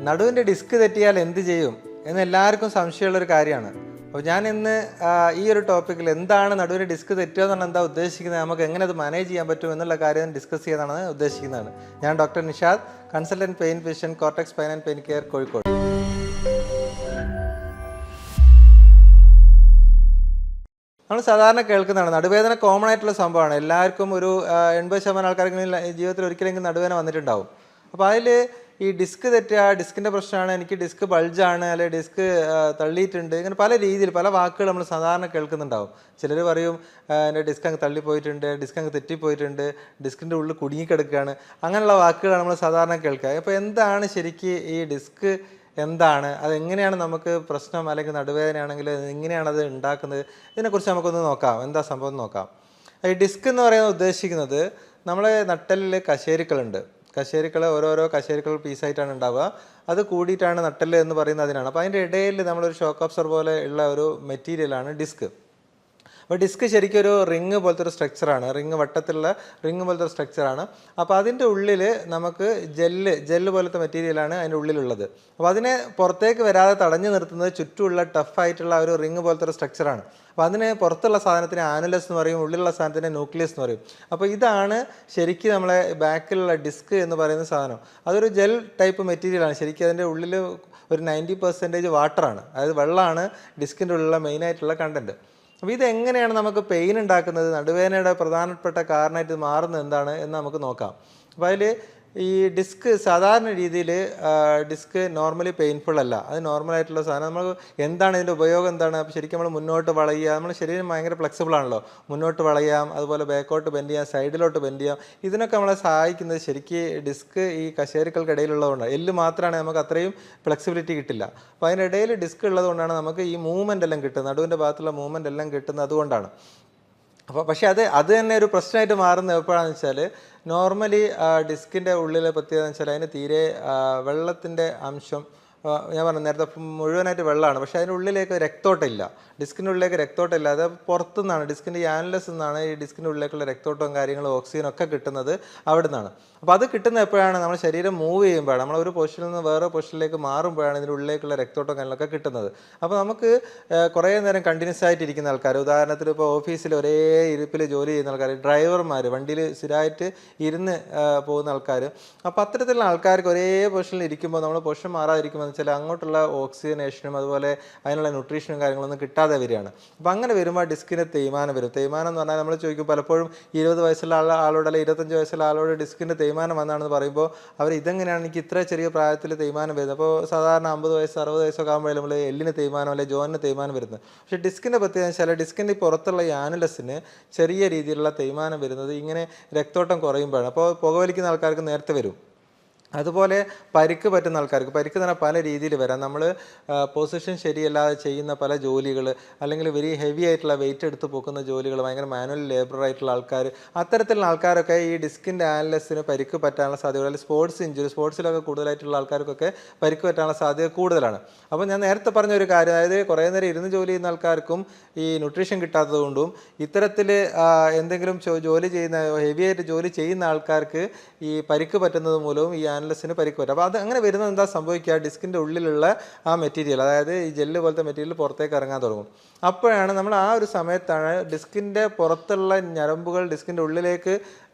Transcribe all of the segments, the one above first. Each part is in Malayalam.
നടുവിൻ്റെ ഡിസ്ക് തെറ്റിയാൽ എന്ത് ചെയ്യും എന്ന് എല്ലാവർക്കും സംശയമുള്ളൊരു കാര്യമാണ്. അപ്പോൾ ഞാൻ ഇന്ന് ഈ ഒരു ടോപ്പിക്കിൽ എന്താണ് നടുവിൻ്റെ ഡിസ്ക് തെറ്റുക എന്ന് പറഞ്ഞാൽ എന്താ ഉദ്ദേശിക്കുന്നത്, നമുക്ക് എങ്ങനെ അത് മാനേജ് ചെയ്യാൻ പറ്റും എന്നുള്ള കാര്യം ഡിസ്കസ് ചെയ്യാനാണ് ഉദ്ദേശിക്കുന്നതാണ്. ഞാൻ doctor Nishad, consultant pain physician, cortex spine and pain care, Kozhikode. നമ്മൾ സാധാരണ കേൾക്കുന്നതാണ് നടുവേദന. കോമൺ ആയിട്ടുള്ള സംഭവമാണ്. എല്ലാവർക്കും ഒരു 80% ആൾക്കാർക്കെങ്കിലും ജീവിതത്തിൽ ഒരിക്കലെങ്കിലും നടുവേദന വന്നിട്ടുണ്ടാവും. അപ്പോൾ അതിൽ ഈ ഡിസ്ക് തെറ്റുക, ഡിസ്കിൻ്റെ പ്രശ്നമാണ്, എനിക്ക് ഡിസ്ക് ബൾജാണ്, അല്ലെങ്കിൽ ഡിസ്ക് തള്ളിയിട്ടുണ്ട്, ഇങ്ങനെ പല രീതിയിൽ പല വാക്കുകൾ നമ്മൾ സാധാരണ കേൾക്കുന്നുണ്ടാവും. ചിലർ പറയും എൻ്റെ ഡിസ്ക് അങ്ങ് തള്ളിപ്പോയിട്ടുണ്ട്, ഡിസ്ക് അങ്ങ് തെറ്റിപ്പോയിട്ടുണ്ട്, ഡിസ്കിൻ്റെ ഉള്ളിൽ കുടുങ്ങിക്കിടക്കുകയാണ്, അങ്ങനെയുള്ള വാക്കുകളാണ് നമ്മൾ സാധാരണ കേൾക്കുക. അപ്പോൾ എന്താണ് ശരിക്ക് ഈ ഡിസ്ക്, എന്താണ് അതെങ്ങനെയാണ് നമുക്ക് പ്രശ്നം, അല്ലെങ്കിൽ നടുവേദനയാണെങ്കിൽ എങ്ങനെയാണ് അത് ഉണ്ടാക്കുന്നത്, ഇതിനെക്കുറിച്ച് നമുക്കൊന്ന് നോക്കാം. എന്താ സംഭവം നോക്കാം. ഈ ഡിസ്ക് എന്ന് പറയുന്നത് ഉദ്ദേശിക്കുന്നത് നമ്മളെ നട്ടലിൽ കശേരുക്കളുണ്ട്. കശേരുക്കൾ ഓരോരോ കശേരുക്കൾ പീസായിട്ടാണ് ഉണ്ടാവുക. അത് കൂടിയിട്ടാണ് നട്ടല് എന്ന് പറയുന്നത് അതിനാണ്. അപ്പോൾ അതിൻ്റെ ഇടയിൽ നമ്മളൊരു ഷോക്ക് അബ്സോർബർ പോലെ ഉള്ള ഒരു മെറ്റീരിയലാണ് ഡിസ്ക്. അപ്പോൾ ഡിസ്ക് ശരിക്കും ഒരു റിങ് പോലത്തെ ഒരു സ്ട്രക്ചറാണ്, വട്ടത്തിലുള്ള റിങ് പോലത്തെ ഒരു സ്ട്രക്ചറാണ്. അപ്പോൾ അതിൻ്റെ ഉള്ളിൽ നമുക്ക് ജെല്ല് പോലത്തെ മെറ്റീരിയലാണ് അതിൻ്റെ ഉള്ളിലുള്ളത്. അപ്പോൾ അതിനെ പുറത്തേക്ക് വരാതെ തടഞ്ഞു നിർത്തുന്നത് ചുറ്റുമുള്ള ടഫായിട്ടുള്ള ഒരു റിങ് പോലത്തെ ഒരു സ്ട്രക്ചറാണ്. അപ്പോൾ അതിന് പുറത്തുള്ള സാധനത്തിന് ആനുലസ് എന്ന് പറയും, ഉള്ളിലുള്ള സാധനത്തിന് ന്യൂക്ലിയസ് എന്ന് പറയും. അപ്പോൾ ഇതാണ് ശരിക്കും നമ്മളെ ബാക്കിലുള്ള ഡിസ്ക് എന്ന് പറയുന്ന സാധനം. അതൊരു ജെൽ ടൈപ്പ് മെറ്റീരിയലാണ്. ശരിക്കും അതിൻ്റെ ഉള്ളിൽ ഒരു 90% വാട്ടറാണ്, അതായത് വെള്ളമാണ് ഡിസ്കിൻ്റെ ഉള്ളിലുള്ള മെയിനായിട്ടുള്ള കണ്ടൻറ്റ്. അപ്പോൾ ഇതെങ്ങനെയാണ് നമുക്ക് പെയിൻ ഉണ്ടാക്കുന്നത്, നടുവേദനയുടെ പ്രധാനപ്പെട്ട കാരണമായിട്ട് മാറുന്നത് എന്താണ് എന്ന് നമുക്ക് നോക്കാം. അപ്പോൾ അതിൽ ഈ ഡിസ്ക് സാധാരണ രീതിയിൽ ഡിസ്ക് നോർമലി പെയിൻഫുൾ അല്ല. അത് നോർമലായിട്ടുള്ള സാധനം. നമ്മൾ എന്താണ് ഇതിൻ്റെ ഉപയോഗം എന്താണ്? അപ്പോൾ ശരിക്കും നമ്മൾ മുന്നോട്ട് വളയുക, നമ്മൾ ശരീരം ഭയങ്കര ഫ്ലെക്സിബിൾ ആണല്ലോ, മുന്നോട്ട് വളയാം, അതുപോലെ ബാക്കോട്ട് ബെൻഡ് ചെയ്യാം, സൈഡിലോട്ട് ബെൻഡ് ചെയ്യാം. ഇതിനൊക്കെ നമ്മളെ സഹായിക്കുന്നത് ശരിക്കും ഡിസ്ക് ഈ കശേരുക്കൾക്കിടയിലുള്ളതുകൊണ്ടാണ്. എല്ല് മാത്രമാണ് നമുക്ക് അത്രയും ഫ്ലെക്സിബിലിറ്റി കിട്ടില്ല. അപ്പോൾ അതിനിടയിൽ ഡിസ്ക് ഉള്ളതുകൊണ്ടാണ് നമുക്ക് ഈ മൂവ്മെൻ്റ് എല്ലാം കിട്ടുന്നത്, നടുവിൻ്റെ ഭാഗത്തുള്ള മൂവ്മെൻ്റ് എല്ലാം കിട്ടുന്നത് അതുകൊണ്ടാണ്. അപ്പോൾ പക്ഷേ അത് തന്നെ ഒരു പ്രശ്നമായിട്ട് മാറുന്നത് എപ്പോഴാണെന്ന് വെച്ചാൽ, നോർമലി ഡിസ്കിൻ്റെ ഉള്ളിലെ പ്രത്യേകത എന്ന് വെച്ചാൽ അതിന് തീരെ വെള്ളത്തിൻ്റെ അംശം, ഞാൻ പറഞ്ഞു നേരത്തെ മുഴുവനായിട്ട് വെള്ളമാണ്, പക്ഷേ അതിൻ്റെ ഉള്ളിലേക്ക് രക്തോട്ടമില്ല. ഡിസ്കിൻ്റെ ഉള്ളിലേക്ക് രക്തോട്ടമില്ല. അത് പുറത്തുനിന്നാണ്, ഡിസ്കിൻ്റെ ഈ ആനുലസ് നിന്നാണ് ഈ ഡിസ്കിൻ്റെ ഉള്ളിലേക്കുള്ള രക്തോട്ടവും കാര്യങ്ങളും ഓക്സിജനും ഒക്കെ കിട്ടുന്നത് അവിടെ നിന്നാണ്. അപ്പോൾ അത് കിട്ടുന്നത് എപ്പോഴാണ്? നമ്മൾ ശരീരം മൂവ് ചെയ്യുമ്പോഴാണ്, നമ്മൾ ഒരു പൊസിഷനിൽ നിന്ന് വേറെ പൊസിഷനിലേക്ക് മാറുമ്പോഴാണ് ഇതിൻ്റെ ഉള്ളിലേക്കുള്ള രക്തോട്ടം കാര്യങ്ങളൊക്കെ കിട്ടുന്നത്. അപ്പോൾ നമുക്ക് കുറേ നേരം കണ്ടിന്യൂസ് ആയിട്ടിരിക്കുന്ന ആൾക്കാർ, ഉദാഹരണത്തിന് ഇപ്പോൾ ഓഫീസിൽ ഒരേ ഇരിപ്പിൽ ജോലി ചെയ്യുന്ന ആൾക്കാർ, ഡ്രൈവർമാർ, വണ്ടിയിൽ സ്ഥിരമായിട്ട് ഇരുന്ന് പോകുന്ന ആൾക്കാർ, അപ്പോൾ അത്തരത്തിലുള്ള ആൾക്കാർക്ക് ഒരേ പൊസിഷനിൽ ഇരിക്കുമ്പോൾ, നമ്മൾ പൊസിഷൻ മാറാതിരിക്കുമ്പോൾ വെച്ചാൽ അങ്ങോട്ടുള്ള ഓക്സിജനേഷനും അതുപോലെ അതിനുള്ള ന്യൂട്രീഷനും കാര്യങ്ങളൊന്നും കിട്ടാതെ വരികയാണ്. അപ്പോൾ അങ്ങനെ വരുമ്പോൾ ഡിസ്കിന് തേയ്മാനം വരും. തേയ്മാനം എന്ന് പറഞ്ഞാൽ നമ്മൾ ചോദിക്കും പലപ്പോഴും 20 വയസ്സുള്ള ആളോട് അല്ലെങ്കിൽ 25 വയസ്സുള്ള ആളോട് ഡിസ്കിൻ്റെ തേയ്മാനം വന്നാണെന്ന് പറയുമ്പോൾ അവർ ഇതെങ്ങനെയാണ് എനിക്ക് ഇത്ര ചെറിയ പ്രായത്തിൽ തേയ്മാനം വരുന്നത്? അപ്പോൾ സാധാരണ 50 വയസ്സ് 60 വയസ്സൊക്കെ ആകുമ്പോഴേ നമ്മൾ എല്ലിന് തേയ്മാനം അല്ലെങ്കിൽ ജോയിന് തേയ്മാനം വരുന്നത്. പക്ഷേ ഡിസ്കിൻ്റെ പ്രത്യേകത വെച്ചാൽ ഡിസ്കിൻ്റെ പുറത്തുള്ള ഈ ആനുലസിന് ചെറിയ രീതിയിലുള്ള തേയ്മാനം വരുന്നത് ഇങ്ങനെ രക്തോട്ടം കുറയുമ്പോഴാണ്. അപ്പോൾ പുകവലിക്കുന്ന ആൾക്കാർക്ക് നേരത്തെ വരും. അതുപോലെ പരിക്ക് പറ്റുന്ന ആൾക്കാർക്ക്, പരിക്ക് തന്നെ പല രീതിയിൽ വരാം. നമ്മൾ പൊസിഷൻ ശരിയല്ലാതെ ചെയ്യുന്ന പല ജോലികൾ, അല്ലെങ്കിൽ വെരി ഹെവി ആയിട്ടുള്ള വെയിറ്റ് എടുത്ത് പൊക്കുന്ന ജോലികൾ, ഭയങ്കര മാനുവൽ ലേബർ ആയിട്ടുള്ള ആൾക്കാർ, അത്തരത്തിലുള്ള ആൾക്കാരൊക്കെ ഈ ഡിസ്കിൻ്റെ ആനുലസിന് പരിക്ക് പറ്റാനുള്ള സാധ്യത, അല്ലെങ്കിൽ സ്പോർട്സ് ഇഞ്ചുറി, സ്പോർട്സിലൊക്കെ കൂടുതലായിട്ടുള്ള ആൾക്കാർക്കൊക്കെ പരിക്ക് പറ്റാനുള്ള സാധ്യത കൂടുതലാണ്. അപ്പോൾ ഞാൻ നേരത്തെ പറഞ്ഞ ഒരു കാര്യം, അതായത് കുറേ നേരം ഇരുന്ന് ജോലി ചെയ്യുന്ന ആൾക്കാർക്കും ഈ ന്യൂട്രീഷൻ കിട്ടാത്തത് കൊണ്ടും ഇത്തരത്തിൽ എന്തെങ്കിലും ജോലി ചെയ്യുന്ന ഹെവി ആയിട്ട് ജോലി ചെയ്യുന്ന ആൾക്കാർക്ക് ഈ പരിക്ക് പറ്റുന്നത് മൂലവും ഈ ആനുലസിന് പരിക്ക് പറ്റും. അപ്പോൾ അത് അങ്ങനെ വരുന്നത് എന്താ സംഭവിക്കുക? ഡിസ്കിൻ്റെ ഉള്ളിലുള്ള ആ മെറ്റീരിയൽ, അതായത് ഈ ജെല്ല് പോലത്തെ മെറ്റീരിയൽ പുറത്തേക്ക് ഇറങ്ങാൻ തുടങ്ങും. അപ്പോഴാണ് നമ്മൾ ആ ഒരു സമയത്താണ് ഡിസ്കിൻ്റെ പുറത്തുള്ള ഞരമ്പുകൾ ഡിസ്കിൻ്റെ ഉള്ളിലേക്ക്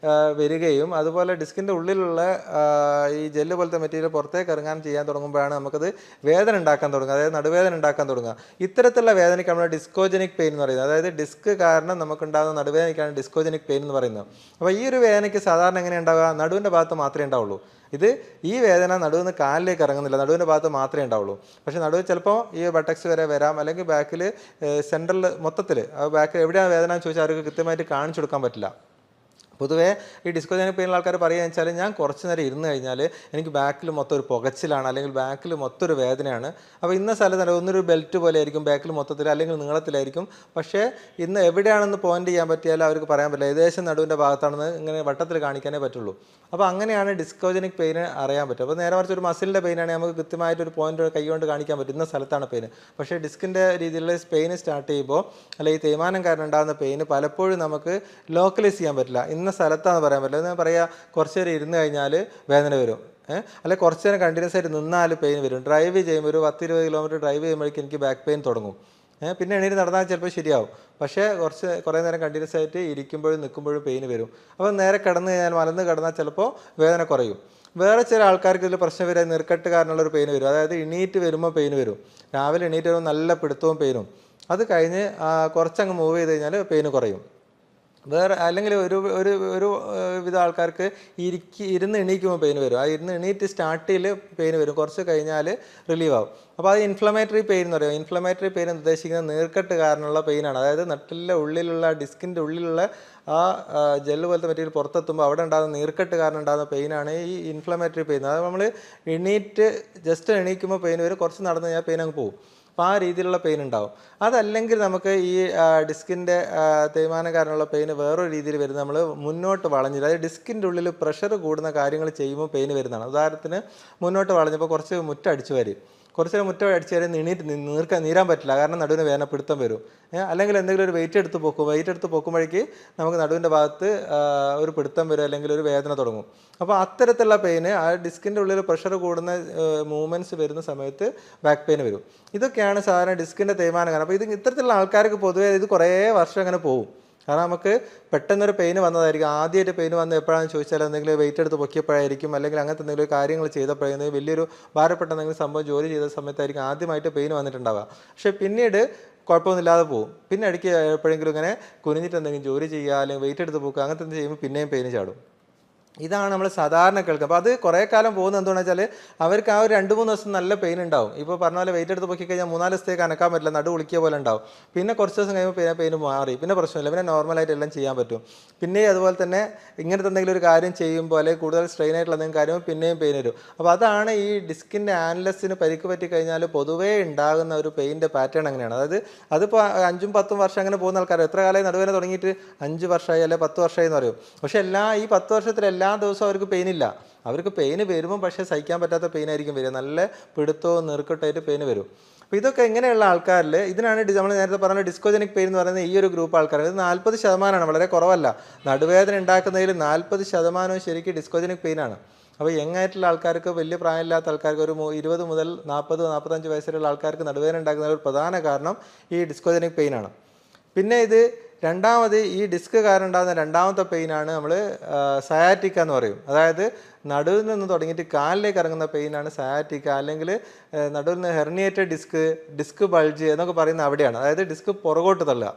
വരികയും അതുപോലെ ഡിസ്കിൻ്റെ ഉള്ളിലുള്ള ഈ ജെല്ല് പോലത്തെ മെറ്റീരിയൽ പുറത്തേക്ക് ഇറങ്ങാൻ ചെയ്യാൻ തുടങ്ങുമ്പോഴാണ് നമുക്കത് വേദന ഉണ്ടാക്കാൻ തുടങ്ങുക, അതായത് നടുവേദന ഉണ്ടാക്കാൻ തുടങ്ങുക. ഇത്തരത്തിലുള്ള വേദനയ്ക്ക് നമ്മൾ ഡിസ്കോജനിക് പെയിൻ എന്ന് പറയുന്നത്, അതായത് ഡിസ്ക് കാരണം നമുക്കുണ്ടാകുന്ന നടുവേദനയ്ക്കാണ് ഡിസ്കോജനിക് പെയിൻ എന്ന് പറയുന്നത്. അപ്പോൾ ഈ ഒരു വേദനയ്ക്ക് സാധാരണ എങ്ങനെ ഉണ്ടാവുക? നടുവിൻ്റെ ഭാഗത്ത് മാത്രമേ ഉണ്ടാവുള്ളൂ. ഈ വേദന നടുവിന്ന് കാലിലേക്ക് ഇറങ്ങുന്നില്ല, നടുവിൻ്റെ ഭാഗത്ത് മാത്രമേ ഉണ്ടാവുള്ളൂ. പക്ഷേ നടുവ് ചിലപ്പോൾ ഈ ബട്ടക്സ് വരെ വരാം, അല്ലെങ്കിൽ ബാക്കിൽ സെൻട്രൽ മൊത്തത്തിൽ ബാക്കിൽ എവിടെയാണ് വേദന എന്ന് ചോദിച്ചാൽ അവർക്ക് കൃത്യമായിട്ട് കാണിച്ചു കൊടുക്കാൻ പറ്റില്ല. പൊതുവേ ഈ ഡിസ്കോജനിക് പെയിനുള്ള ആൾക്കാർ പറയുകയെന്ന് വെച്ചാൽ, ഞാൻ കുറച്ച് നേരം ഇരുന്ന് കഴിഞ്ഞാൽ എനിക്ക് ബാക്കിൽ മൊത്തം ഒരു പുകച്ചിലാണ്, അല്ലെങ്കിൽ ബാക്കിൽ മൊത്തം ഒരു വേദനയാണ്. അപ്പോൾ ഇന്ന സ്ഥലത്ത് ഒന്നൊരു ബെൽറ്റ് പോലെ ആയിരിക്കും ബാക്കിൽ മൊത്തത്തിൽ, അല്ലെങ്കിൽ നീളത്തിലായിരിക്കും. പക്ഷേ ഇന്ന് എവിടെയാണെന്ന് പോയിന്റ് ചെയ്യാൻ പറ്റിയാൽ അവർക്ക് പറയാൻ പറ്റില്ല, ഏകദേശം നടുവിൻ്റെ ഭാഗത്താണെന്ന് ഇങ്ങനെ വട്ടത്തിൽ കാണിക്കാനേ പറ്റുള്ളൂ. അപ്പോൾ അങ്ങനെയാണ് ഡിസ്കോജനിക് പെയിന് അറിയാൻ പറ്റും. അപ്പോൾ നേരെ മറിച്ച് ഒരു മസിലിൻ്റെ പെയിനാണെങ്കിൽ നമുക്ക് കൃത്യമായിട്ടൊരു പോയിന്റ് കൈ കൊണ്ട് കാണിക്കാൻ പറ്റും, ഇന്ന സ്ഥലത്താണ് പെയിന്. പക്ഷേ ഡിസ്കിൻ്റെ രീതിയിലുള്ള പെയിന് സ്റ്റാർട്ട് ചെയ്യുമ്പോൾ, അല്ലെങ്കിൽ ഈ തേയ്മാനം കാരണം ഉണ്ടാകുന്ന പെയിന് പലപ്പോഴും നമുക്ക് ലോക്കലൈസ് ചെയ്യാൻ പറ്റില്ല. ഇന്ന ഇന്ന സ്ഥലത്താണെന്ന് പറയാൻ പറ്റില്ല. എന്ന് പറയുക കുറച്ച് നേരം ഇരുന്ന് കഴിഞ്ഞാൽ വേദന വരും, അല്ലെങ്കിൽ കുറച്ച് നേരം കണ്ടിന്യൂസ് ആയിട്ട് നിന്നാൽ പെയിൻ വരും. ഡ്രൈവ് ചെയ്യുമ്പോൾ ഒരു 10-20 കിലോമീറ്റർ ഡ്രൈവ് ചെയ്യുമ്പോഴേക്കും എനിക്ക് ബാക്ക് പെയിൻ തുടങ്ങും. പിന്നെ എണീറ്റ് നടന്നാൽ ചിലപ്പോൾ ശരിയാവും, പക്ഷേ കുറേ നേരം കണ്ടിന്യൂസ് ആയിട്ട് ഇരിക്കുമ്പോഴും നിൽക്കുമ്പോഴും പെയിൻ വരും. അപ്പോൾ നേരെ കിടന്ന് കഴിഞ്ഞാൽ മലന്ന് കിടന്നാൽ ചിലപ്പോൾ വേദന കുറയും. വേറെ ചില ആൾക്കാർക്ക് ഇതിൽ പ്രശ്നം വരിക നീർക്കെട്ട് കാരണമുള്ളൊരു പെയിൻ വരും. അതായത് എണീറ്റ് വരുമ്പോൾ പെയിൻ വരും. രാവിലെ എണീറ്റ് വരുമ്പോൾ നല്ല പിടുത്തവും പെയിനും. അത് കഴിഞ്ഞ് കുറച്ചങ്ങ് മൂവ് ചെയ്ത് കഴിഞ്ഞാൽ പെയിന് കുറയും. വേറെ അല്ലെങ്കിൽ ഒരു ഒരു ഒരു വിധ ആൾക്കാർക്ക് ഇരുന്ന് എണീക്കുമ്പോൾ പെയിൻ വരും. ആ ഇരുന്ന് എണീറ്റ് സ്റ്റാർട്ടിൽ പെയിൻ വരും, കുറച്ച് കഴിഞ്ഞാൽ റിലീവ് ആവും. അപ്പോൾ അത് ഇൻഫ്ലമേറ്ററി പെയിൻ എന്ന് പറയും. ഇൻഫ്ലമേറ്ററി പെയിൻ എന്ന് ഉദ്ദേശിക്കുന്നത് നീർക്കെട്ട് കാരണമുള്ള പെയിനാണ്. അതായത് നട്ടിലെ ഉള്ളിലുള്ള ഡിസ്കിൻ്റെ ഉള്ളിലുള്ള ആ ജെല്ല് പോലത്തെ മെറ്റീരിയൽ പുറത്തെത്തുമ്പോൾ അവിടെ ഉണ്ടാകുന്ന നീർക്കെട്ട് കാരണം ഉണ്ടാകുന്ന പെയിനാണ് ഈ ഇൻഫ്ലമേറ്ററി പെയിൻ. അത് നമ്മൾ ജസ്റ്റ് എണീക്കുമ്പോൾ പെയിൻ വരും, കുറച്ച് നടന്നു കഴിഞ്ഞാൽ പെയിൻ അങ്ങ് പോകും. അപ്പോൾ ആ രീതിയിലുള്ള പെയിൻ ഉണ്ടാവും. അതല്ലെങ്കിൽ നമുക്ക് ഈ ഡിസ്കിൻ്റെ തേയ്മാനം കാരണമുള്ള പെയിന് വേറൊരു രീതിയിൽ വരുന്നത് നമ്മൾ മുന്നോട്ട് വളഞ്ഞിട്ട്, അതായത് ഡിസ്കിൻ്റെ ഉള്ളിൽ പ്രഷർ കൂടുന്ന കാര്യങ്ങൾ ചെയ്യുമ്പോൾ പെയിന് വരുന്നതാണ്. ഉദാഹരണത്തിന് മുന്നോട്ട് വളഞ്ഞപ്പോൾ കുറച്ച് മുറ്റടിച്ചു വരും, കുറച്ച് നേരം മുറ്റം അടിച്ചു വരെ നീരാൻ പറ്റില്ല, കാരണം നടുവിന് വേദന പിടുത്തം വരും. അല്ലെങ്കിൽ എന്തെങ്കിലും ഒരു വെയിറ്റ് എടുത്ത് പൊക്കുമ്പോഴേക്ക് നമുക്ക് നടുവിൻ്റെ ഭാഗത്ത് ഒരു പിടുത്തം വരും, അല്ലെങ്കിൽ ഒരു വേദന തുടങ്ങും. അപ്പോൾ അത്തരത്തിലുള്ള പെയിന് ആ ഡിസ്കിൻ്റെ ഉള്ളിൽ പ്രഷർ കൂടുന്ന മൂവ്മെൻറ്റ്സ് വരുന്ന സമയത്ത് ബാക്ക് പെയിൻ വരും. ഇതൊക്കെയാണ് സാധാരണ ഡിസ്കിൻ്റെ തേയ്മാനം കാരണം. അപ്പോൾ ഇത്തരത്തിലുള്ള ആൾക്കാർക്ക് പൊതുവേ ഇത് കുറേ വർഷം അങ്ങനെ പോകും. കാരണം നമുക്ക് പെട്ടെന്നൊരു പെയിന് വന്നതായിരിക്കും. ആദ്യമായിട്ട് പെയിന് വന്ന് എപ്പോഴാണെന്ന് ചോദിച്ചാൽ എന്തെങ്കിലും വെയിറ്റ് എടുത്ത് പൊക്കിയപ്പോഴായിരിക്കും, അല്ലെങ്കിൽ അങ്ങനത്തെ എന്തെങ്കിലും കാര്യങ്ങൾ ചെയ്തപ്പോഴായിരുന്നു, വലിയൊരു ഭാരപ്പെട്ട എന്തെങ്കിലും സംഭവം ജോലി ചെയ്ത സമയത്തായിരിക്കും ആദ്യമായിട്ട് പെയിന് വന്നിട്ടുണ്ടാവുക. പക്ഷേ പിന്നീട് കുഴപ്പമൊന്നുമില്ലാതെ പോകും. പിന്നെ ഇടയ്ക്ക് എപ്പോഴെങ്കിലും ഇങ്ങനെ കുനിഞ്ഞിട്ട് എന്തെങ്കിലും ജോലി ചെയ്യുക, അല്ലെങ്കിൽ വെയിറ്റ് എടുത്ത് പോക്കുക, അങ്ങനത്തെ എന്തെങ്കിലും ചെയ്യുമ്പോൾ പിന്നെയും പെയിന് ചാടും. ഇതാണ് നമ്മൾ സാധാരണ കേൾക്കുക. അപ്പോൾ അത് കുറേ കാലം പോകുന്നത് എന്താണെന്ന് വെച്ചാൽ അവർക്ക് ആ ഒരു 2-3 ദിവസം നല്ല പെയിൻ ഉണ്ടാവും. ഇപ്പോൾ പറഞ്ഞ പോലെ വെയിറ്റ് എടുത്ത് പൊക്കി കഴിഞ്ഞാൽ 3-4 ദിവസത്തേക്ക് അനക്കാൻ പറ്റില്ല, നടു കുളിക്കുക പോലെ ഉണ്ടാവും. പിന്നെ കുറച്ച് ദിവസം കഴിയുമ്പോൾ പെയിൻ മാറി, പിന്നെ പ്രശ്നമില്ല, പിന്നെ നോർമലായിട്ട് എല്ലാം ചെയ്യാൻ പറ്റും. പിന്നെയും അതുപോലെ തന്നെ ഇങ്ങനത്തെ എന്തെങ്കിലും ഒരു കാര്യം ചെയ്യുമ്പോൾ, അല്ലെങ്കിൽ കൂടുതൽ സ്ട്രെയിൻ ആയിട്ടുള്ള എന്തെങ്കിലും കാര്യം പിന്നെയും പെയിൻ വരും. അപ്പോൾ അതാണ് ഈ ഡിസ്കിൻ്റെ ആനലസിന് പരിക്ക് പറ്റി കഴിഞ്ഞാൽ പൊതുവേ ഉണ്ടാകുന്ന ഒരു പെയിൻ്റെ പാറ്റേൺ അങ്ങനെയാണ്. അതായത് അതിപ്പോൾ 5-10 വർഷം അങ്ങനെ പോകുന്ന ആൾക്കാർ എത്ര കാലമായി നടുവേദന തുടങ്ങിയിട്ട് 5 വർഷമായി അല്ലെങ്കിൽ 10 വർഷമായി എന്ന് പറയും. പക്ഷേ ഈ 10 വർഷത്തിൽ എല്ലാ ദിവസവും അവർക്ക് പെയിനില്ല. അവർക്ക് പെയിന് വരുമ്പോൾ പക്ഷേ സഹിക്കാൻ പറ്റാത്ത പെയിനായിരിക്കും വരിക, നല്ല പിടുത്തവും നീർക്കെട്ടായിട്ട് പെയിന് വരും. അപ്പോൾ ഇതൊക്കെ എങ്ങനെയുള്ള ആൾക്കാരിൽ ഇതിനാണ് നമ്മൾ നേരത്തെ പറഞ്ഞ ഡിസ്കോജനിക് പെയിൻ എന്ന് പറയുന്നത്. ഈ ഒരു ഗ്രൂപ്പ് ആൾക്കാർ ഇത് 40%, വളരെ കുറവല്ല. നടുവേദന ഉണ്ടാക്കുന്നതിൽ 40% ശരിക്കും ഡിസ്കോജനിക് പെയിനാണ്. അപ്പോൾ യങ്ങായിട്ടുള്ള ആൾക്കാർക്ക്, വലിയ പ്രായമില്ലാത്ത ആൾക്കാർക്ക്, ഒരു 20 മുതൽ 40-45 വയസ്സിലുള്ള ആൾക്കാർക്ക് നടുവേദന ഉണ്ടാക്കുന്ന ഒരു പ്രധാന കാരണം ഈ ഡിസ്കോജനിക് പെയിനാണ്. പിന്നെ രണ്ടാമത് ഈ ഡിസ്ക് കാരണം ഉണ്ടാകുന്ന രണ്ടാമത്തെ പെയിനാണ് നമ്മൾ സയാറ്റിക്ക എന്ന് പറയും. അതായത് നടുവിൽ നിന്ന് തുടങ്ങിയിട്ട് കാലിലേക്ക് ഇറങ്ങുന്ന പെയിനാണ് സയാറ്റിക്ക, അല്ലെങ്കിൽ നടുവിൽ നിന്ന് ഹെർണിയേറ്റഡ് ഡിസ്ക് ബൾജ് എന്നൊക്കെ പറയുന്നത് അവിടെയാണ്. അതായത് ഡിസ്ക് പുറകോട്ട് തള്ളുക.